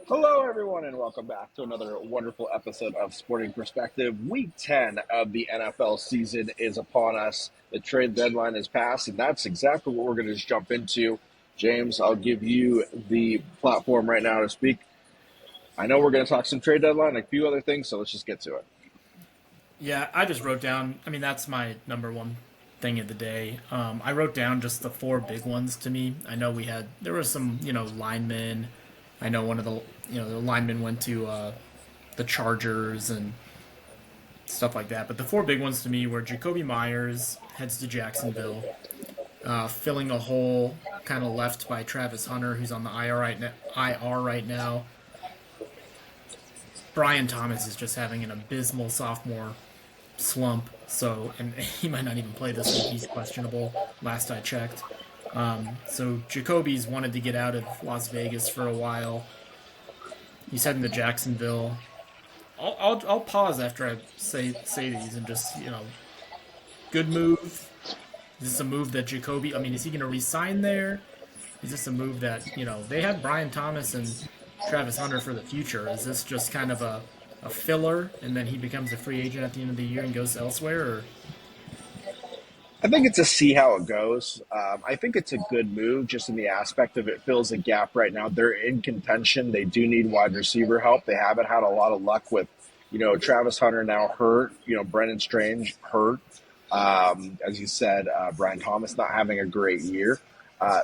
Hello, everyone, and welcome back to another wonderful episode of Sporting Perspective. Week 10 of the NFL season is upon us. The trade deadline is passed, and that's exactly what we're going to just jump into. James, I'll give you the platform right now to speak. I know we're going to talk some trade deadline and a few other things, so let's just get to it. Yeah, I just wrote down. That's my number one thing of the day. I wrote down just the four big ones to me. I know there were some, linemen. I know one of the linemen went to the Chargers and stuff like that. But the four big ones to me were Jacoby Myers heads to Jacksonville, filling a hole kind of left by Travis Hunter, who's on the IR right now. Brian Thomas is just having an abysmal sophomore slump. So, and he might not even play this week. He's questionable. Last I checked. So Jacoby's wanted to get out of Las Vegas for a while. He's heading to Jacksonville. I'll pause after I say these and just good move. Is this a move that Jacoby? Is he going to resign there? Is this a move that they have Brian Thomas and Travis Hunter for the future? Is this just kind of a filler, and then he becomes a free agent at the end of the year and goes elsewhere? Or I think it's a see how it goes. I think it's a good move just in the aspect of it fills a gap right now. They're in contention. They do need wide receiver help. They haven't had a lot of luck with, Travis Hunter now hurt, Brennan Strange hurt. As you said, Brian Thomas not having a great year.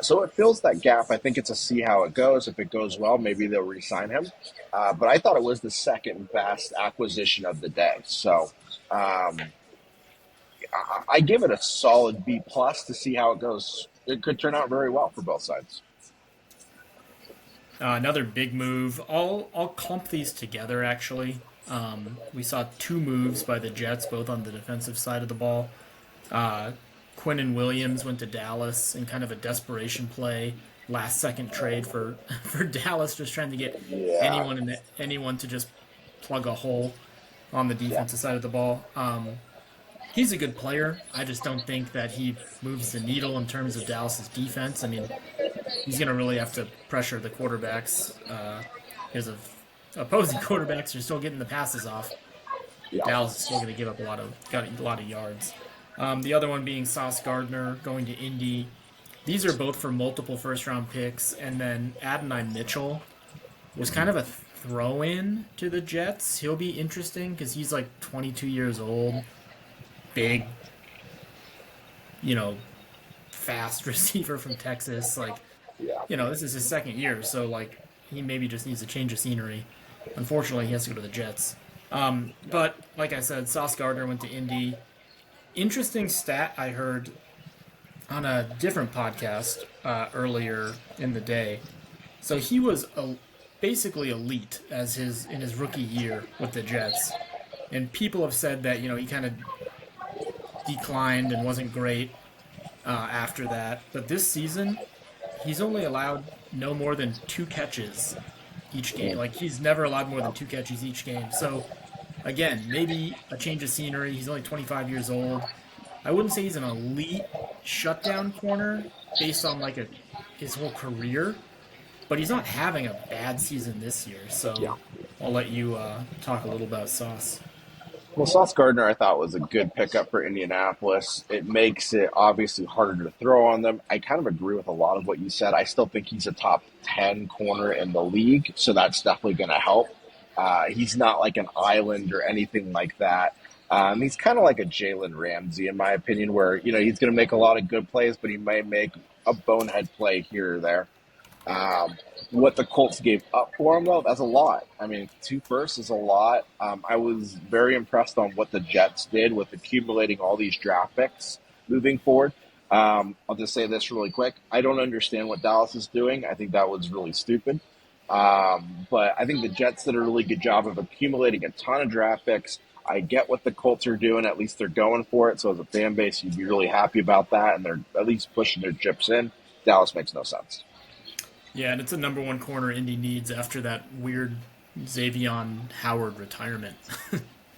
So it fills that gap. I think it's a see how it goes. If it goes well, maybe they'll re-sign him. But I thought it was the second best acquisition of the day. So I give it a solid B plus to see how it goes. It could turn out very well for both sides. another big move. I'll clump these together. Actually, we saw two moves by the Jets, both on the defensive side of the ball. Uh, Quinnen Williams went to Dallas in kind of a desperation play, last second trade for for Dallas, just trying to get Yeah, anyone to just plug a hole on the yeah. defensive side of the ball. He's a good player. I just don't think that he moves the needle in terms of Dallas's defense. He's going to really have to pressure the quarterbacks because of opposing quarterbacks are still getting the passes off. Yeah. Dallas is still going to give up got a lot of yards. The other one being Sauce Gardner going to Indy. These are both for multiple first round picks, and then Adonai Mitchell was kind of a throw in to the Jets. He'll be interesting because he's like 22 years old, big, you know, fast receiver from Texas. Yeah. This is his second year, so he maybe just needs a change of scenery. Unfortunately, he has to go to the Jets. But like I said, Sauce Gardner went to Indy. Interesting stat I heard on a different podcast earlier in the day. So he was basically elite in his rookie year with the Jets, and people have said that he kind of declined and wasn't great after that. But this season, he's only allowed no more than two catches each game. Like he's never allowed more than two catches each game. So again, maybe a change of scenery. He's only 25 years old. I wouldn't say he's an elite shutdown corner based on his whole career, but he's not having a bad season this year. Yeah. So I'll let you talk a little about Sauce. Well, Sauce Gardner, I thought was a good pickup for Indianapolis. It makes it obviously harder to throw on them. I kind of agree with a lot of what you said. I still think he's a top 10 corner in the league, so that's definitely going to help. He's not like an island or anything like that. He's kind of like a Jalen Ramsey, in my opinion, where he's going to make a lot of good plays, but he may make a bonehead play here or there. What the Colts gave up for him, though, that's a lot. I mean, two firsts is a lot. I was very impressed on what the Jets did with accumulating all these draft picks moving forward. I'll just say this really quick. I don't understand what Dallas is doing. I think that was really stupid. But I think the Jets did a really good job of accumulating a ton of draft picks. I get what the Colts are doing. At least they're going for it. So as a fan base, you'd be really happy about that. And they're at least pushing their chips in. Dallas makes no sense. Yeah, and it's a number one corner Indy needs after that weird Xavion Howard retirement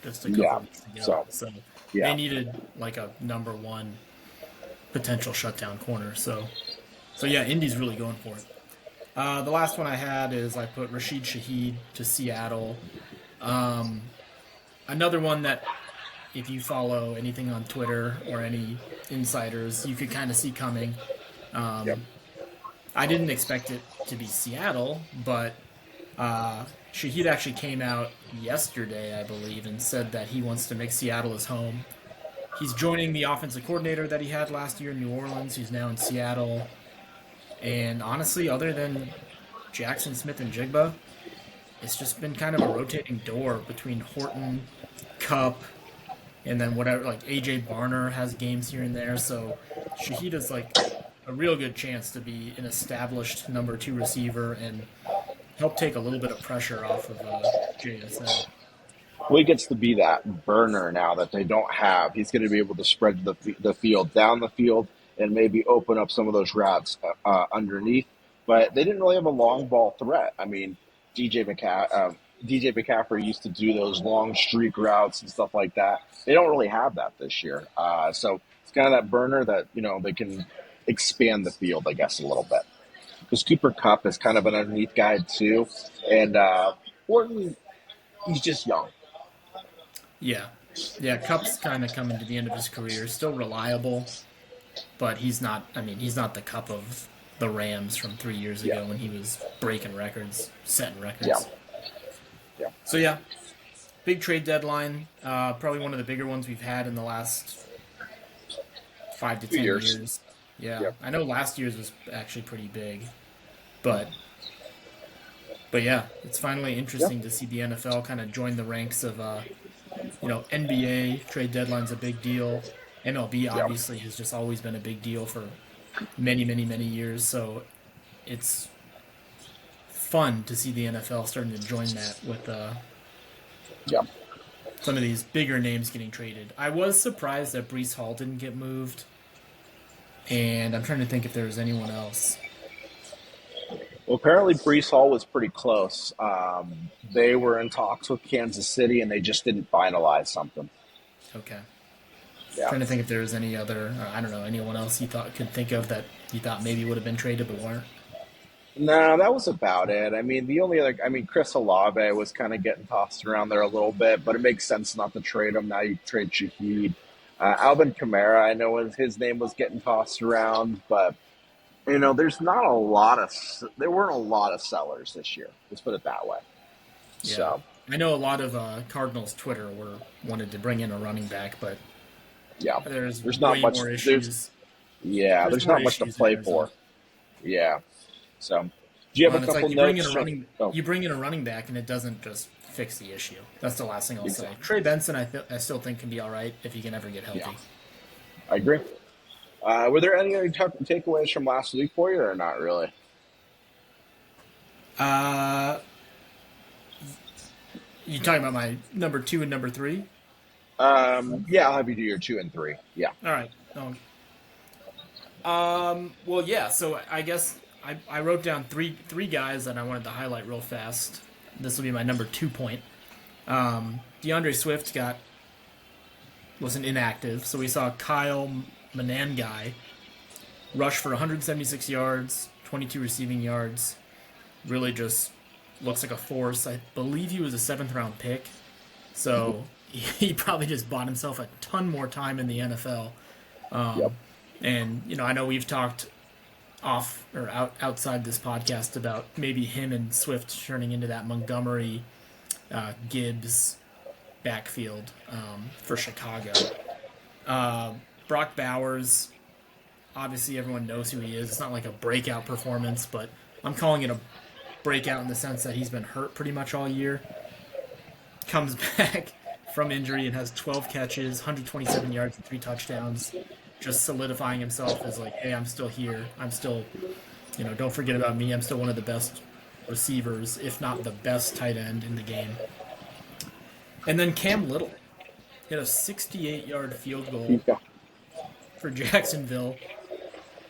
just a couple Yeah. weeks ago. So, So they yeah. needed like a number one potential shutdown corner. So yeah, Indy's really going for it. The last one I had is I put Rashid Shaheed to Seattle. Um, Another one that if you follow anything on Twitter or any insiders, you could kind of see coming. Yep. Um, I didn't expect it to be Seattle, but Shahid actually came out yesterday, I believe, and said that he wants to make Seattle his home. He's joining the offensive coordinator that he had last year in New Orleans, who's now in Seattle. And honestly, other than Jackson Smith and Jigba, it's just been kind of a rotating door between Horton, Cup, and then whatever. Like AJ Barner has games here and there, so Shahid is like a real good chance to be an established number two receiver and help take a little bit of pressure off of JSN. Well, he gets to be that burner now that they don't have. He's going to be able to spread the field down the field and maybe open up some of those routes underneath. But they didn't really have a long ball threat. I mean, DJ McCaffrey used to do those long streak routes and stuff like that. They don't really have that this year. So it's kind of that burner that they can expand the field, I guess, a little bit. Because Cooper Cup is kind of an underneath guy too, and Orton, he's just young. Yeah, yeah. Cup's kind of coming to the end of his career. Still reliable, but he's not. I mean, he's not the Cup of the Rams from 3 years Yeah, ago when he was breaking records, setting yeah, records. yeah. So yeah, big trade deadline. Probably one of the bigger ones we've had in the last 5 to 10 2 years. years. Yeah, Yeah, I know last year's was actually pretty big, but yeah, it's finally yeah, interesting to see the NFL kind of join the ranks of NBA trade deadline's a big deal. MLB yeah, obviously has just always been a big deal for many, many, many years. So it's fun to see the NFL starting to join that with yeah. some of these bigger names getting traded. I was surprised that Brees Hall didn't get moved, and I'm trying to think if there was anyone else. Well, apparently Brees Hall was pretty close. They were in talks with Kansas City, and they just didn't finalize something. Okay. Yeah. Trying to think if there was any other, I don't know, anyone else you thought could think of that you thought maybe would have been traded but weren't. No, that was about it. I mean, the only other, I mean, Chris Olave was kind of getting tossed around there a little bit, but it makes sense not to trade him. Now you trade Shaheed. Alvin Kamara, I know his name was getting tossed around, but there's not a lot of, there weren't a lot of sellers this year. Let's put it that way. Yeah. So, I know a lot of Cardinals Twitter were wanted to bring in a running back, but yeah, there's there's not way much. more There's issues. yeah, There's there's more not much to issues in play Arizona. for. Yeah. So, do you Well, have and a it's couple like you bring in a notes? running Oh, you bring in a running back and it doesn't just fix the issue. That's the last thing I'll say. exactly. Trey Benson, I still think can be all right if he can ever get Yeah, healthy. I agree. Were there any other takeaways from last week for you, or not really? Uh, you talking about my number two and number three? Yeah, I'll have you do your 2 and 3. Yeah. All right. Well, yeah. So I guess I wrote down three guys that I wanted to highlight real fast. This will be my number 2 point. DeAndre Swift wasn't inactive, so we saw Kyle Manangai rush for 176 yards, 22 receiving yards. Really just looks like a force. I believe he was a seventh round pick, so he probably just bought himself a ton more time in the NFL. Yep. And I know we've talked outside this podcast about maybe him and Swift turning into that Montgomery Gibbs backfield for Chicago. Brock Bowers, obviously everyone knows who he is. It's not like a breakout performance, but I'm calling it a breakout in the sense that he's been hurt pretty much all year. Comes back from injury and has 12 catches, 127 yards, and 3 touchdowns. Just solidifying himself as like, hey, I'm still here. I'm still, don't forget about me. I'm still one of the best receivers, if not the best tight end in the game. And then Cam Little hit a 68-yard field goal Yeah. for Jacksonville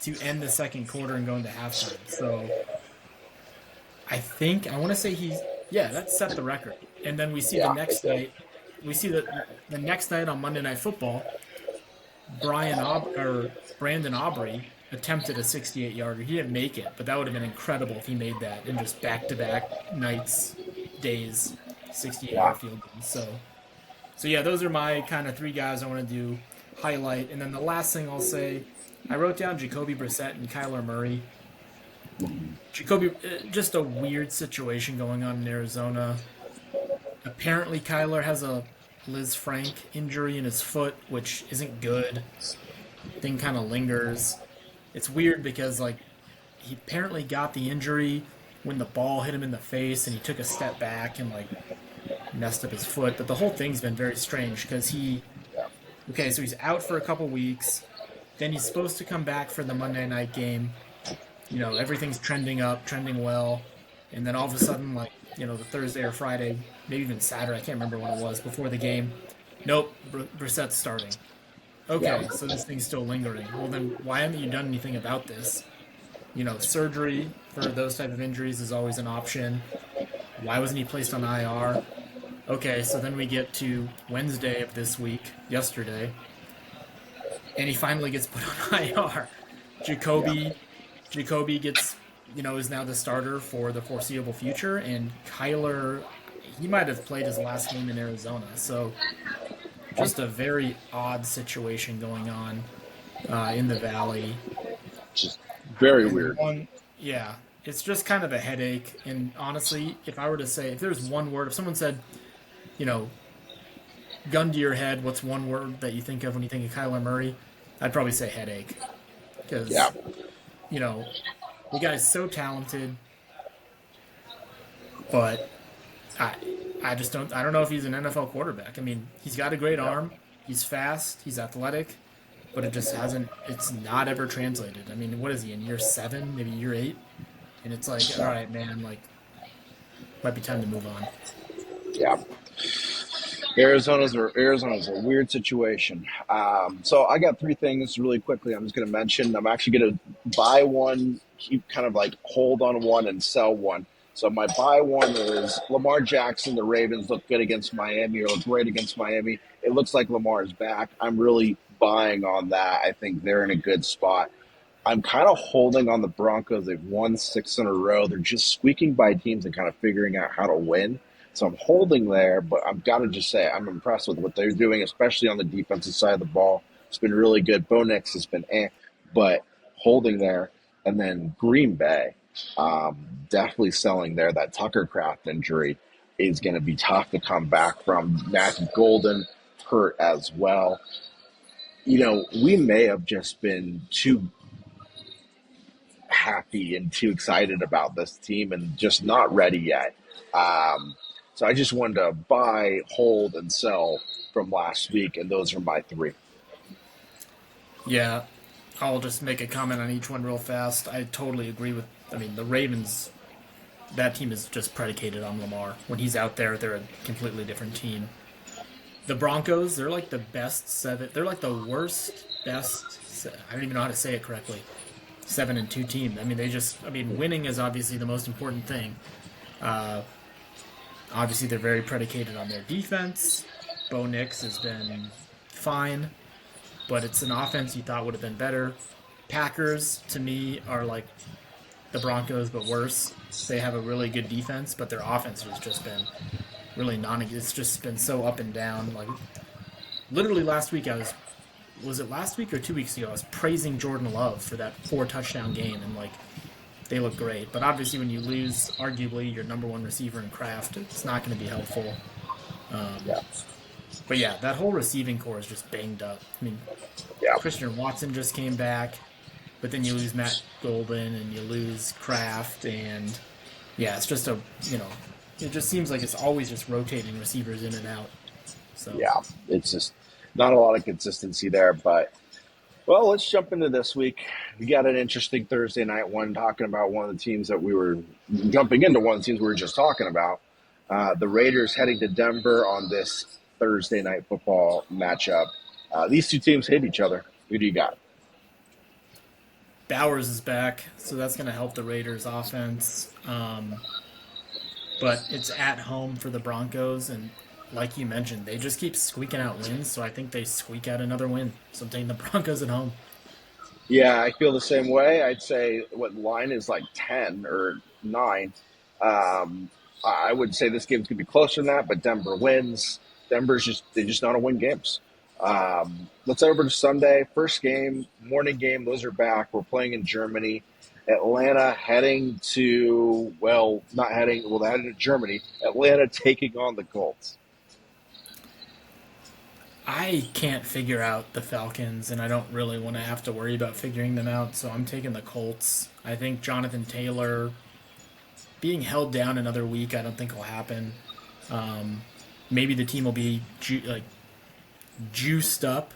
to end the second quarter and go into halftime. So I want to say that set the record. And then we see the Yeah. next night, the next night on Monday Night Football, Brandon Aubrey attempted a 68-yarder. He didn't make it, but that would have been incredible if he made that in just back-to-back nights, days, 68 Yeah. yard field goals. So yeah, those are my kind of three guys I want to do highlight. And then the last thing I'll say, I wrote down Jacoby Brissett and Kyler Murray. Jacoby, just a weird situation going on in Arizona. Apparently, Kyler has a Liz Frank injury in his foot, which isn't good. Thing kind of lingers. It's weird because like he apparently got the injury when the ball hit him in the face, and he took a step back and like messed up his foot. But the whole thing's been very strange because okay, so he's out for a couple weeks. Then he's supposed to come back for the Monday night game. Everything's trending up, trending well, and then all of a sudden, like the Thursday or Friday, maybe even Saturday, I can't remember when it was before the game. Nope, Brissett's starting. Yeah. Okay, so this thing's still lingering. Well, then why haven't you done anything about this? Surgery for those type of injuries is always an option. Why wasn't he placed on IR? Okay, so then we get to Wednesday of this week, yesterday, and he finally gets put on IR. Yeah. Jacoby, Jacoby gets, is now the starter for the foreseeable future, and Kyler, he might have played his last game in Arizona. So just a very odd situation going on in the Valley. Just very And weird. yeah, it's just kind of a headache. And honestly, if I were to say, if there's one word, if someone said, you know, gun to your head, what's one word that you think of when you think of Kyler Murray? I'd probably say headache. Yeah. Because, you know, the guy's so talented, but I, I don't know if he's an NFL quarterback. I mean, he's got a great Yeah. arm, he's fast, he's athletic, but it just hasn't, it's not ever translated. I mean, what is he, in year seven, maybe year eight? And it's like, all right, man, like, might be time to move on. Yeah. Arizona's a weird situation. So I got three things really quickly. I'm just going to mention. I'm actually going to buy one, keep kind of like hold on one, and sell one. So my buy one is Lamar Jackson. The Ravens look good against Miami, or look great against Miami. It looks like Lamar is back. I'm really buying on that. I think they're in a good spot. I'm kind of holding on the Broncos. They've won six in a row. They're just squeaking by teams and kind of figuring out how to win. So I'm holding there, but I've got to just say I'm impressed with what they're doing, especially on the defensive side of the ball. It's been really good. Bo Nix has been but holding there. And then Green Bay, definitely selling there. That Tucker Craft injury is going to be tough to come back from. Matthew Golden hurt as well. We may have just been too happy and too excited about this team and just not ready yet. So I just wanted to buy, hold, and sell from last week, and those are my three. Yeah, I'll just make a comment on each one real fast. I totally agree with, I mean, the Ravens, that team is just predicated on Lamar. When he's out there, they're a completely different team. The Broncos, they're like the best seven, they're like the worst, I don't even know how to say it correctly. 7-2 team. I mean, winning is obviously the most important thing. Uh, Obviously, they're very predicated on their defense. Bo Nix has been fine, but it's an offense you thought would have been better. Packers, to me, are like the Broncos, but worse. They have a really good defense, but their offense has just been really it's just been so up and down. Like, literally last week, was it last week or 2 weeks ago? I was praising Jordan Love for that 4 touchdown game, and like, they look great. But obviously, when you lose, arguably, your number one receiver in Kraft, it's not going to be helpful. Um, Yeah, but yeah, that whole receiving core is just banged up. I mean, yeah, Christian Watson just came back, but then you lose Matt Golden and you lose Kraft, and yeah, it's just it just seems like it's always just rotating receivers in and out. So yeah. It's just not a lot of consistency there, but well, let's jump into this week. We got an interesting Thursday night one talking about one of the teams that we were jumping into one of the teams we were just talking about. The Raiders heading to Denver on this Thursday night football matchup. These two teams hate each other. Who do you got? Bowers is back, so that's going to help the Raiders offense. But it's at home for the Broncos, and like you mentioned, they just keep squeaking out wins. So I think they squeak out another win. So I'm taking the Broncos at home. Yeah, I feel the same way. I'd say what line is like 10 or 9. I would say this game's gonna be closer than that, but Denver wins. Denver's just they just know how to win games. Let's head over to Sunday. First game, morning game. Those are back. We're playing in Germany. Atlanta heading to not heading. Well, they're heading to Germany. Atlanta taking on the Colts. I can't figure out the Falcons, and I don't really want to have to worry about figuring them out, so I'm taking the Colts. I think Jonathan Taylor being held down another week, I don't think will happen. Um, Maybe the team will be juiced up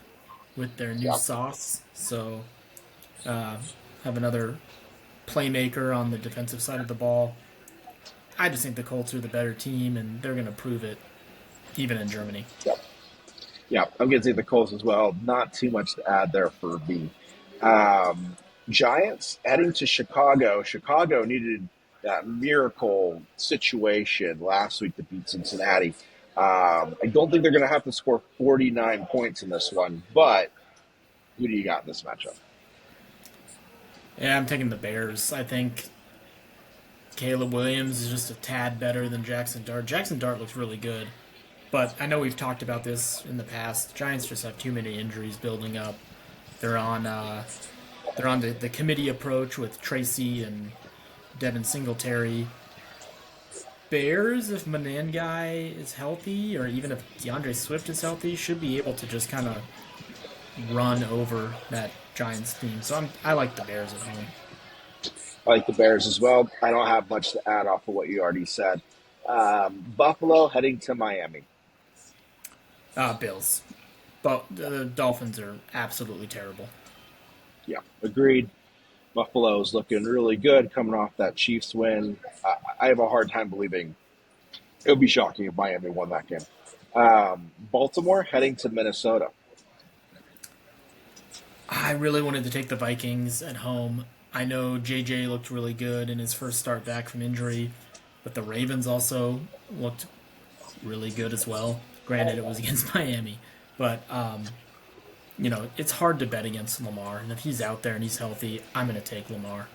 with their new Yeah, sauce, so uh, have another playmaker on the defensive side of the ball. I just think the Colts are the better team, and they're going to prove it even in Germany. yeah. Yeah, I'm going to say the Colts as well. Not too much to add there for me. Um, Giants heading to Chicago. Chicago needed that miracle situation last week to beat Cincinnati. I don't think they're going to have to score 49 points in this one, but who do you got in this matchup? Yeah, I'm taking the Bears. I think Caleb Williams is just a tad better than Jackson Dart. Jackson Dart looks really good, but I know we've talked about this in the past. Giants just have too many injuries building up. They're on uh, they're on the committee approach with Tracy and Devin Singletary. Bears, if Guy is healthy, or even if DeAndre Swift is healthy, should be able to just kind of run over that Giants team. So I like the Bears at home. I like the Bears as well. I don't have much to add off of what you already said. Buffalo heading to Miami. Bills, but the Dolphins are absolutely terrible. Yeah, agreed. Buffalo's looking really good coming off that Chiefs win. I have a hard time believing it would be shocking if Miami won that game. Baltimore heading to Minnesota. I really wanted to take the Vikings at home. I know JJ looked really good in his first start back from injury, but the Ravens also looked really good as well. Granted, it was against Miami, but it's hard to bet against Lamar. And if he's out there and he's healthy, I'm going to take Lamar.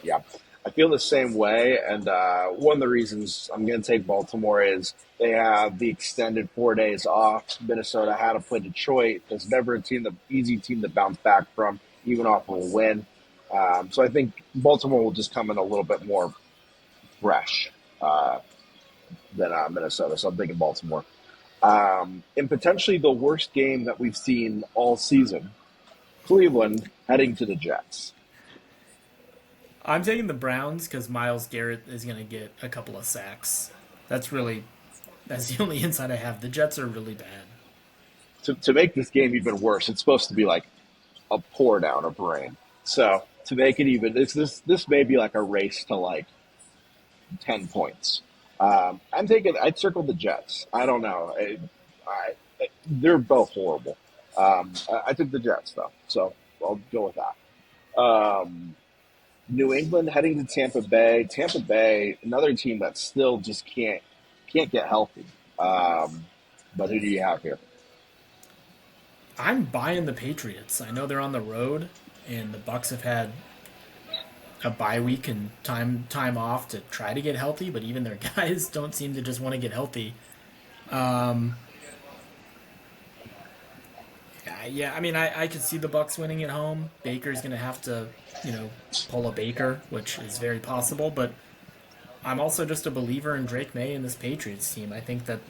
Yeah, I feel the same way. And one of the reasons I'm going to take Baltimore is they have the extended 4 days off. Minnesota had to play Detroit. There's never the easy team to bounce back from, even off of a win. So I think Baltimore will just come in a little bit more fresh than Minnesota. So I'm thinking Baltimore. And potentially the worst game that we've seen all season, Cleveland heading to the Jets. I'm taking the Browns because Miles Garrett is going to get a couple of sacks. That's the only insight I have. The Jets are really bad. To make this game even worse, it's supposed to be like a pour down of rain. So to make it even, this may be like a race to like 10 points. I'd circle the Jets. I don't know. They're both horrible. I took the Jets though, so I'll go with that. New England heading to Tampa Bay. Tampa Bay, another team that still just can't get healthy. But who do you have here? I'm buying the Patriots. I know they're on the road, and the Bucks have had a bye week and time off to try to get healthy, but even their guys don't seem to just want to get healthy. Um, yeah, I mean, I could see the Bucks winning at home. Baker's going to have to, pull a Baker, which is very possible. But I'm also just a believer in Drake May and this Patriots team. I think that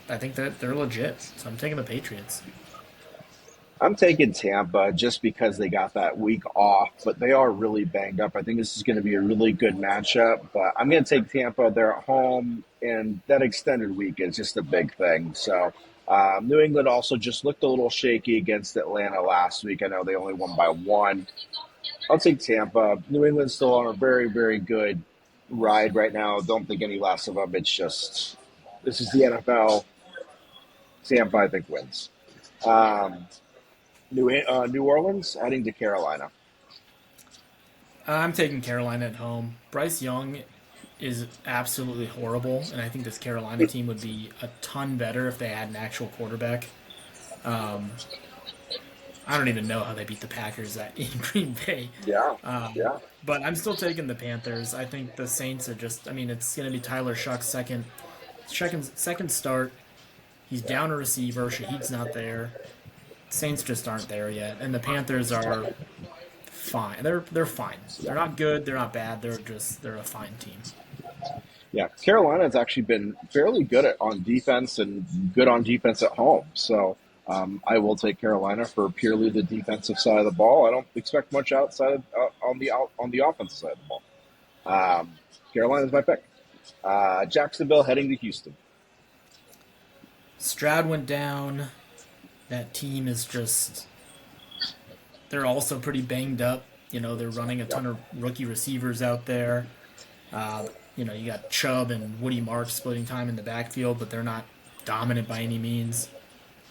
they're legit. So I'm taking the Patriots. I'm taking Tampa just because they got that week off, but they are really banged up. I think this is going to be a really good matchup, but I'm going to take Tampa. They're at home, and that extended week is just a big thing. So, New England also just looked a little shaky against Atlanta last week. I know they only won by one. I'll take Tampa. New England's still on a very, very good ride right now. Don't think any less of them. It's just, this is the NFL. Tampa, I think, wins. Um, New Orleans heading to Carolina. I'm taking Carolina at home. Bryce Young is absolutely horrible, and I think this Carolina team would be a ton better if they had an actual quarterback. Um, I don't even know how they beat the Packers in Green Bay. Yeah, Um, yeah, but I'm still taking the Panthers. I think the Saints are just. I mean, it's going to be Tyler Shuck's second start. He's down a receiver. Shahid's not there. Saints just aren't there yet, and the Panthers are fine. They're fine. They're not good. They're not bad. They're a fine team. yeah. Carolina's actually been fairly good on defense and good on defense at home. So I will take Carolina for purely the defensive side of the ball. I don't expect much outside on the offensive side of the ball. Um, Carolina's my pick. Jacksonville heading to Houston. Stroud went down. That team is just. They're also pretty banged up. They're running a Yep. ton of rookie receivers out there. You got Chubb and Woody Marks splitting time in the backfield, but they're not dominant by any means.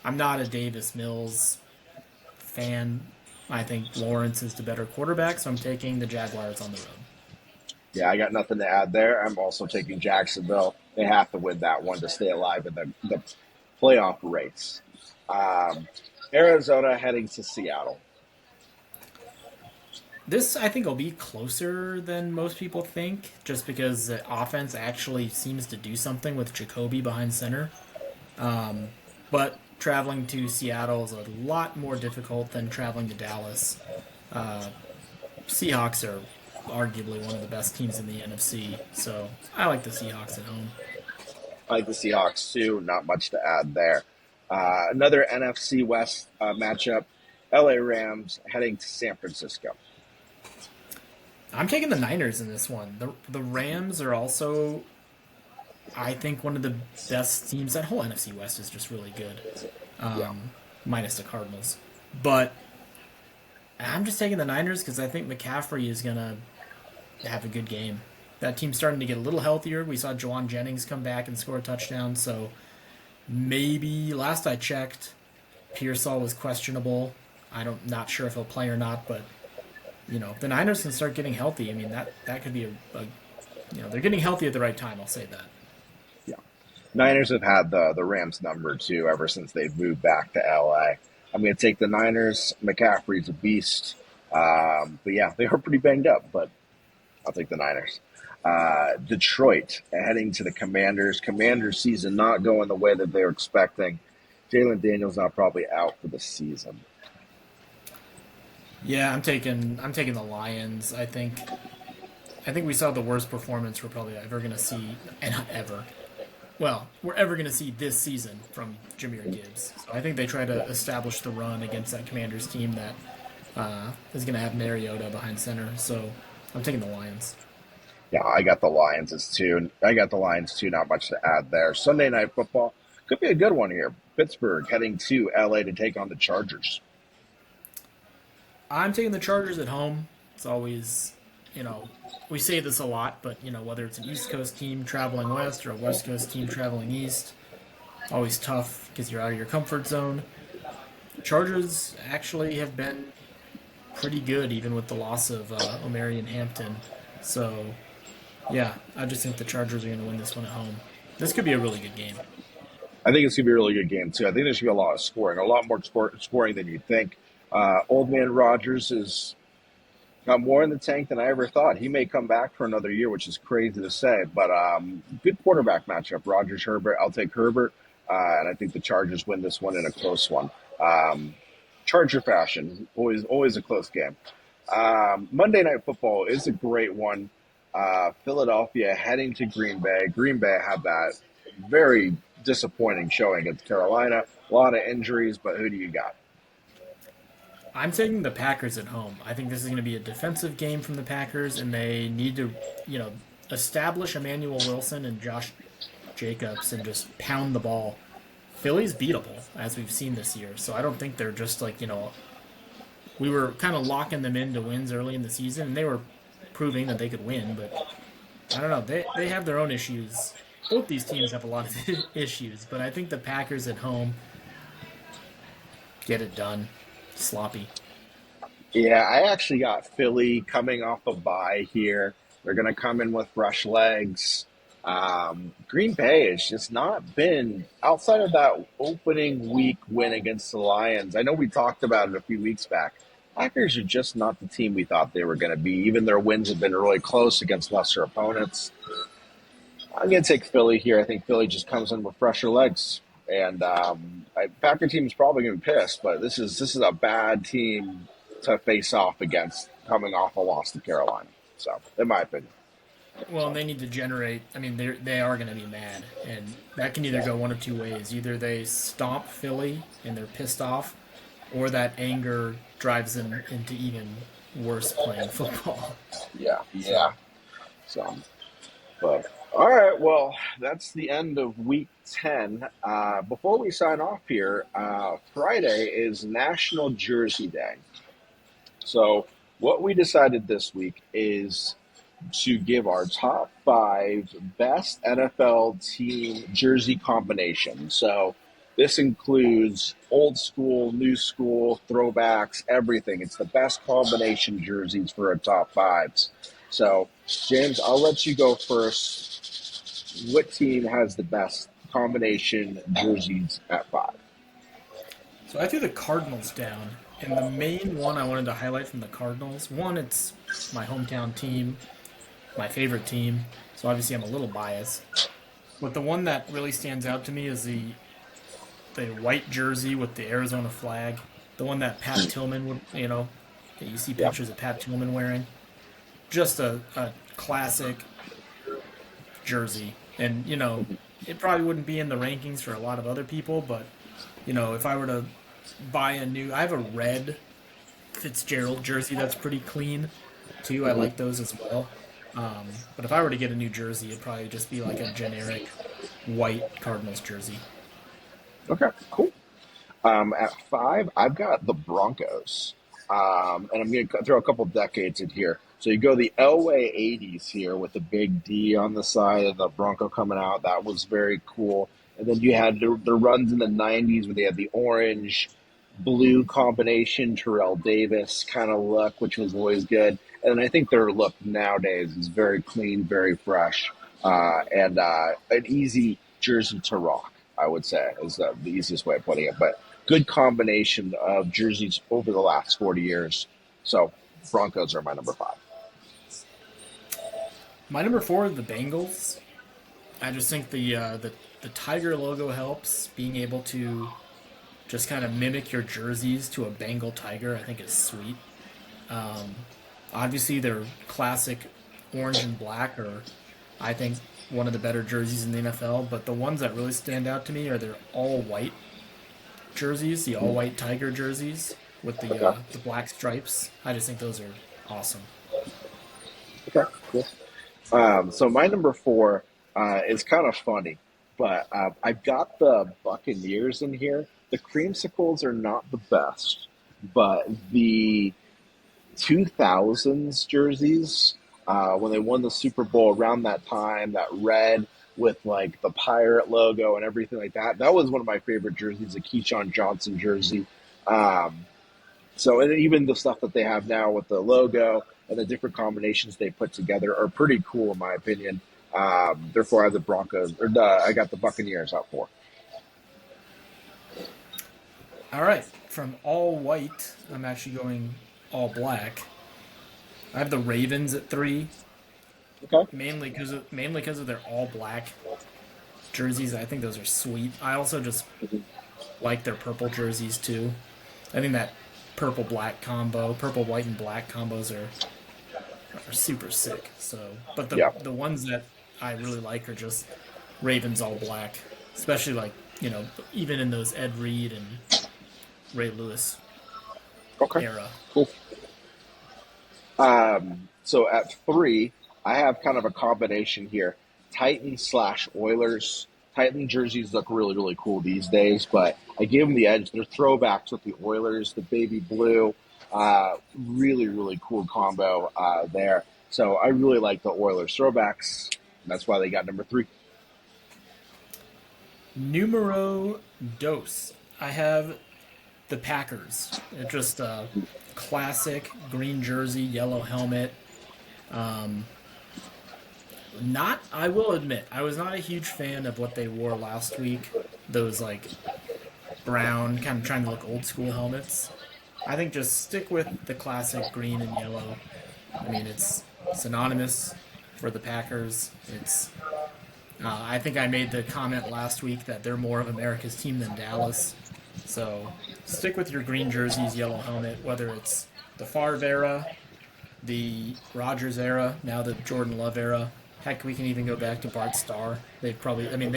I'm not a Davis Mills fan. I think Lawrence is the better quarterback, so I'm taking the Jaguars on the road. Yeah, I got nothing to add there. I'm also taking Jacksonville. They have to win that one to stay alive in the playoff race. Um, Arizona heading to Seattle. This, I think, will be closer than most people think, just because the offense actually seems to do something with Jacoby behind center. Um, but traveling to Seattle is a lot more difficult than traveling to Dallas. Uh, Seahawks are arguably one of the best teams in the NFC, so I like the Seahawks at home. I like the Seahawks too. Not much to add there. Another NFC West matchup. LA Rams heading to San Francisco. I'm taking the Niners in this one. The Rams are also, I think, one of the best teams. That whole NFC West is just really good, Yeah, minus the Cardinals. But I'm just taking the Niners because I think McCaffrey is gonna have a good game. That team's starting to get a little healthier. We saw Jawan Jennings come back and score a touchdown, so maybe last I checked, Pearsall was questionable. Not sure if he'll play or not, but if the Niners can start getting healthy, I mean that could be they're getting healthy at the right time. I'll say that. yeah. Niners have had the Rams number too ever since they've moved back to LA. I'm going to take the Niners. McCaffrey's a beast. But yeah, they are pretty banged up, but I'll take the Niners. Detroit heading to the Commanders. Commanders season not going the way that they were expecting. Jalen Daniels now probably out for the season. Yeah, I'm taking the Lions. I think we saw the worst performance we're probably ever gonna see, and not ever. Well, we're ever gonna see this season from Jameer Gibbs. So I think they try to establish the run against that Commanders team that is gonna have Mariota behind center. So I'm taking the Lions. Yeah, I got the Lions as two. I got the Lions too. Not much to add there. Sunday night football could be a good one here. Pittsburgh heading to LA to take on the Chargers. I'm taking the Chargers at home. It's always, you know, we say this a lot, but whether it's an East Coast team traveling west or a West Coast team traveling east, always tough because you're out of your comfort zone. Chargers actually have been pretty good, even with the loss of Omarion Hampton. So yeah, I just think the Chargers are going to win this one at home. This could be a really good game. I think it's gonna be a really good game too. I think there's gonna be a lot of scoring, a lot more scoring than you think. Old man Rogers has got more in the tank than I ever thought. He may come back for another year, which is crazy to say. But good quarterback matchup. Rogers Herbert. I'll take Herbert, and I think the Chargers win this one in a close one. Um, Charger fashion, always a close game. Monday Night Football is a great one. Philadelphia heading to Green Bay. Green Bay had that very disappointing showing against Carolina. A lot of injuries, but who do you got? I'm taking the Packers at home. I think this is going to be a defensive game from the Packers, and they need to, you know, establish Emmanuel Wilson and Josh Jacobs and just pound the ball. Philly's beatable, as we've seen this year, so I don't think they're just like, we were kind of locking them into wins early in the season, and they were proving that they could win, but I don't know. They have their own issues. Both these teams have a lot of issues, but I think the Packers at home get it done. Sloppy. Yeah, I actually got Philly coming off a bye here. They're going to come in with fresh legs. Green Bay has just not been outside of that opening week win against the Lions. I know we talked about it a few weeks back. Packers are just not the team we thought they were going to be. Even their wins have been really close against lesser opponents. I'm going to take Philly here. I think Philly just comes in with fresher legs, and Packer team is probably going to be pissed. But this is a bad team to face off against, coming off a loss to Carolina. So, in my opinion, Well, and so they need to generate. I mean, they are going to be mad, and that can either go one of two ways. Either they stomp Philly and they're pissed off, or that anger drives them into even worse playing football. yeah, So, yeah. So, but all right, well, that's the end of week 10. Before we sign off here, Friday is National Jersey Day. So, what we decided this week is to give our top five best NFL team jersey combinations. So this includes old school, new school, throwbacks, everything. It's the best combination jerseys for our top fives. So, James, I'll let you go first. What team has the best combination jerseys at five? so I threw the Cardinals down, and the main one I wanted to highlight from the Cardinals. One, it's my hometown team, my favorite team, so obviously I'm a little biased. But the one that really stands out to me is the white jersey with the Arizona flag, the one that Pat Tillman would, that you see Yeah. pictures of Pat Tillman wearing. Just a classic jersey. And, it probably wouldn't be in the rankings for a lot of other people, but, if I were to buy I have a red Fitzgerald jersey that's pretty clean, too. I like those as well. But if I were to get a new jersey, it'd probably just be like a generic white Cardinals jersey. Okay, cool. At five, I've got the Broncos. And I'm going to throw a couple decades in here. So you go the Elway 80s here with the big D on the side of the Bronco coming out. That was very cool. And then you had the runs in the 90s where they had the orange blue combination, Terrell Davis kind of look, which was always good. And I think their look nowadays is very clean, very fresh, and an easy jersey to rock, I would say, is the easiest way of putting it. But good combination of jerseys over the last 40 years. So Broncos are my number five. My number four is the Bengals. I just think the tiger logo helps. Being able to just kind of mimic your jerseys to a Bengal tiger, I think is sweet. Um, Obviously, their classic orange and black are, I think, one of the better jerseys in the NFL. But the ones that really stand out to me are their all white jerseys, the all white tiger jerseys with Okay. the black stripes. I just think those are awesome. Okay. Cool. So my number four is kind of funny, but I've got the Buccaneers in here. The creamsicles are not the best, but the 2000s jerseys, when they won the Super Bowl around that time, that red with like the pirate logo and everything like that, that was one of my favorite jerseys, a Keyshawn Johnson jersey. Um, so, and even the stuff that they have now with the logo and the different combinations they put together are pretty cool, in my opinion. Therefore, I have the Broncos, I got the Buccaneers out for. All right, from all white, I'm actually going all black. I have the Ravens at three, Okay. mainly because of their all black jerseys. I think those are sweet. I also just like their purple jerseys too. I think that purple white and black combos are super sick. So, but the Yeah. the ones that I really like are just Ravens all black, especially like even in those Ed Reed and Ray Lewis Okay. era. Cool. So at three, I have kind of a combination here. Titans slash Oilers. Titan jerseys look really, really cool these days, but I give them the edge. They're throwbacks with the Oilers, the baby blue. Really, really cool combo there. So I really like the Oilers throwbacks. That's why they got number three. Numero dos. I have the Packers. It's just a classic green jersey, yellow helmet. Um, Not, I will admit, I was not a huge fan of what they wore last week. Those like brown, kind of trying to look old school helmets. I think just stick with the classic green and yellow. I mean, it's synonymous for the Packers. It's I think I made the comment last week that they're more of America's team than Dallas. So stick with your green jerseys, yellow helmet, whether it's the Favre era, the Rodgers era, now the Jordan Love era. Heck, we can even go back to Bart Starr. They've probably, I mean,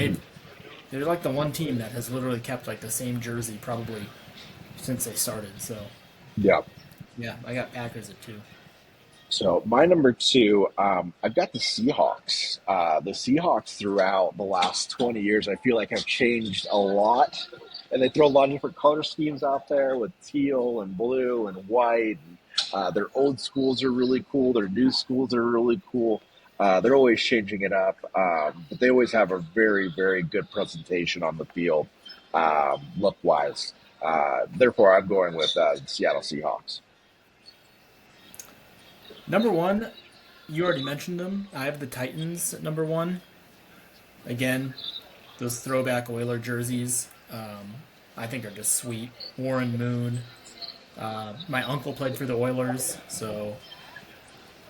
they're like the one team that has literally kept like the same jersey probably since they started. So Yeah. yeah, I got Packers at two. So my number two, I've got the Seahawks. The Seahawks throughout the last 20 years, I feel like have changed a lot. And they throw a lot of different color schemes out there with teal and blue and white. And, their old schools are really cool. Their new schools are really cool. They're always changing it up, but they always have a very, very good presentation on the field, look wise. Therefore, I'm going with the Seattle Seahawks. Number one, you already mentioned them. I have the Titans at number one. Again, those throwback Oiler jerseys, I think are just sweet. Warren Moon. My uncle played for the Oilers, so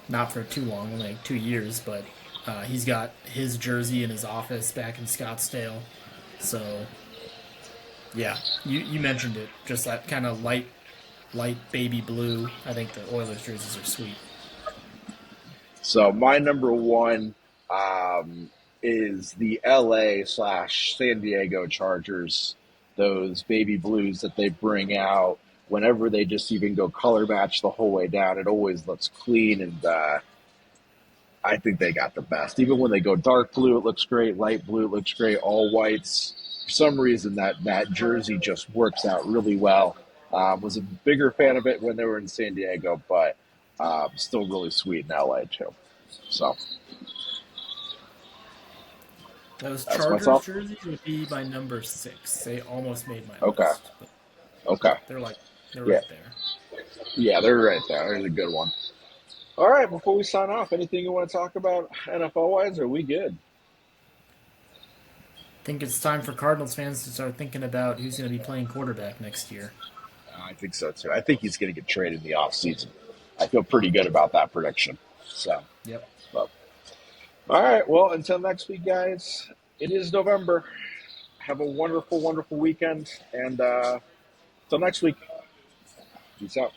not for too long, only like 2 years, but he's got his jersey in his office back in Scottsdale. So yeah, you mentioned it, just that kind of light baby blue. I think the Oilers jerseys are sweet. So my number one um, is the LA slash San Diego Chargers. Those baby blues that they bring out whenever they just even go color match the whole way down. It always looks clean, and I think they got the best. Even when they go dark blue, it looks great. Light blue, it looks great. All whites. For some reason, that jersey just works out really well. Was a bigger fan of it when they were in San Diego, but still really sweet in LA too. So Those that's Chargers myself. jerseys would be my number six. They almost made my Okay. list, but Okay. they're like they're Yeah. right there. Yeah, they're right there. There's a good one. All right. Before we sign off, anything you want to talk about NFL wise? Are we good? Think it's time for Cardinals fans to start thinking about who's going to be playing quarterback next year. I think so too. I think he's going to get traded in the offseason. I feel pretty good about that prediction. So, Yep. but all right. Well, until next week, guys, it is November. Have a wonderful, wonderful weekend. And until next week, peace out.